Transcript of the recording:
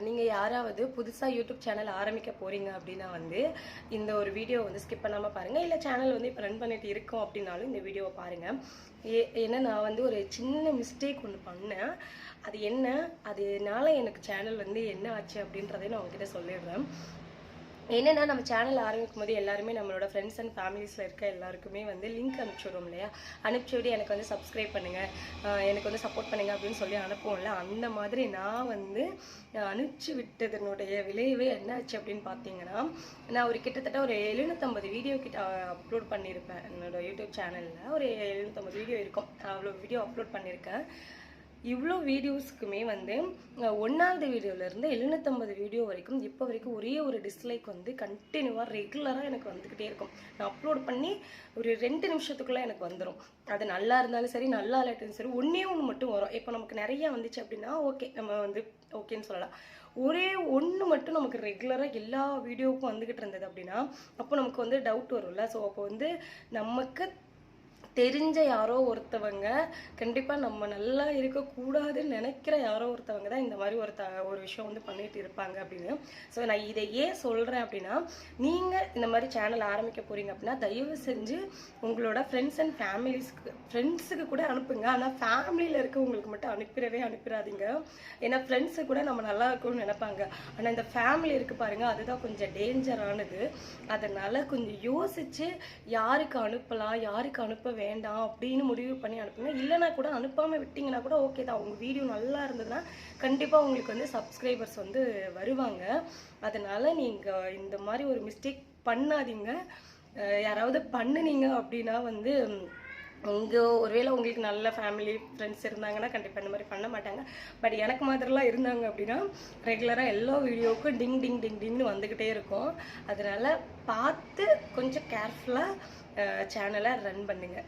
நீங்கள் யாராவது புதுசாக யூடியூப் சேனல் ஆரம்பிக்க போகிறீங்க அப்படின்னா வந்து இந்த ஒரு வீடியோ வந்து ஸ்கிப் பண்ணாமல் பாருங்கள். இல்லை சேனல் வந்து இப்போ ரன் பண்ணிட்டு இருக்கோம் அப்படின்னாலும் இந்த வீடியோவை பாருங்கள். ஏன்னா நான் வந்து ஒரு சின்ன மிஸ்டேக் ஒன்று பண்ணேன். அது என்ன, அதனால எனக்கு சேனல் வந்து என்ன ஆச்சு அப்படின்றதையும் நான் உங்ககிட்ட சொல்லிடுறேன். என்னென்னா, நம்ம சேனல் ஆரம்பிக்கும் போது எல்லாருமே நம்மளோட ஃப்ரெண்ட்ஸ் அண்ட் ஃபேமிலிஸில் இருக்க எல்லாருக்குமே வந்து லிங்க் அனுப்பிச்சுடுவோம் இல்லையா? அனுப்பிச்சுவிட்டு எனக்கு வந்து சப்ஸ்கிரைப் பண்ணுங்கள், எனக்கு வந்து சப்போர்ட் பண்ணுங்கள் அப்படின்னு சொல்லி அனுப்புவோம்ல. அந்த மாதிரி நான் வந்து அனுப்பிச்சி விட்டதனுடைய விளைவே என்ன ஆச்சு அப்படின்னு பார்த்தீங்கன்னா, நான் கிட்டத்தட்ட ஒரு 750 வீடியோ கிட்ட அப்லோட் பண்ணியிருப்பேன். என்னோட யூடியூப் சேனலில் ஒரு 750 வீடியோ இருக்கும். அவ்வளோ வீடியோ அப்லோட் பண்ணியிருக்கேன். இவ்வளோ வீடியோஸ்க்குமே வந்து 1வது வீடியோலேருந்து 750 வீடியோ வரைக்கும் இப்போ வரைக்கும் ஒரே ஒரு டிஸ்லைக் வந்து கண்டினியூவாக ரெகுலராக எனக்கு வந்துக்கிட்டே இருக்கும். நான் அப்லோட் பண்ணி ஒரு 2 நிமிஷத்துக்குள்ளே எனக்கு வந்துடும். அது நல்லா இருந்தாலும் சரி, நல்லா இல்லாட்டிலும் சரி, ஒன்றே ஒன்று மட்டும் வரும். இப்போ நமக்கு நிறையா வந்துச்சு அப்படின்னா ஓகே, நம்ம வந்து ஓகேன்னு சொல்லலாம். ஒரே ஒன்று மட்டும் நமக்கு ரெகுலராக எல்லா வீடியோவுக்கும் வந்துக்கிட்டு இருந்தது அப்படின்னா அப்போ நமக்கு வந்து டவுட் வரும்ல. ஸோ அப்போ வந்து நமக்கு தெரிஞ்ச யாரோ ஒருத்தவங்க, கண்டிப்பாக நம்ம நல்லா இருக்கக்கூடாதுன்னு நினைக்கிற யாரோ ஒருத்தவங்க தான் இந்த மாதிரி ஒரு விஷயம் வந்து பண்ணிட்டு இருப்பாங்க அப்படின்னு. ஸோ நான் இதை ஏன் சொல்கிறேன் அப்படின்னா, நீங்கள் இந்த மாதிரி சேனல் ஆரம்பிக்க போகிறீங்க அப்படின்னா தயவு செஞ்சு உங்களோட ஃப்ரெண்ட்ஸ் அண்ட் ஃப்ரெண்ட்ஸுக்கு கூட அனுப்புங்க. ஆனால் ஃபேமிலியில் இருக்கவங்களுக்கு மட்டும் அனுப்பிடாதீங்க. ஏன்னா ஃப்ரெண்ட்ஸு கூட நம்ம நல்லா இருக்கும்னு நினைப்பாங்க. ஆனால் இந்த ஃபேமிலி இருக்குது பாருங்கள், அதுதான் கொஞ்சம் டேஞ்சரானது. அதனால் கொஞ்சம் யோசித்து யாருக்கு அனுப்பலாம், யாருக்கு அனுப்ப வேண்டாம் அப்படின்னு முடிவு பண்ணி அனுப்புங்க. இல்லைனா கூட அனுப்பாமல் விட்டிங்கன்னா கூட ஓகே தான். உங்கள் வீடியோ நல்லா இருந்ததுன்னா கண்டிப்பாக உங்களுக்கு வந்து சப்ஸ்கிரைபர்ஸ் வந்து வருவாங்க. அதனால் நீங்கள் இந்த மாதிரி ஒரு மிஸ்டேக் பண்ணாதீங்க. யாராவது பண்ணுனீங்க அப்படின்னா வந்து ஒருவேளை உங்களுக்கு நல்ல ஃபேமிலி ஃப்ரெண்ட்ஸ் இருந்தாங்கன்னா கண்டிப்பாக இந்த மாதிரி பண்ண மாட்டாங்க. பட் எனக்கு மாதிரிலாம் இருந்தாங்க அப்படின்னா ரெகுலராக எல்லா வீடியோவுக்கும் டிங் டிங் டிங் டிங்னு வந்துக்கிட்டே இருக்கும். அதனால் பார்த்து கொஞ்சம் கேர்ஃபுல்லாக சேனலை ரன் பண்ணுங்கள்.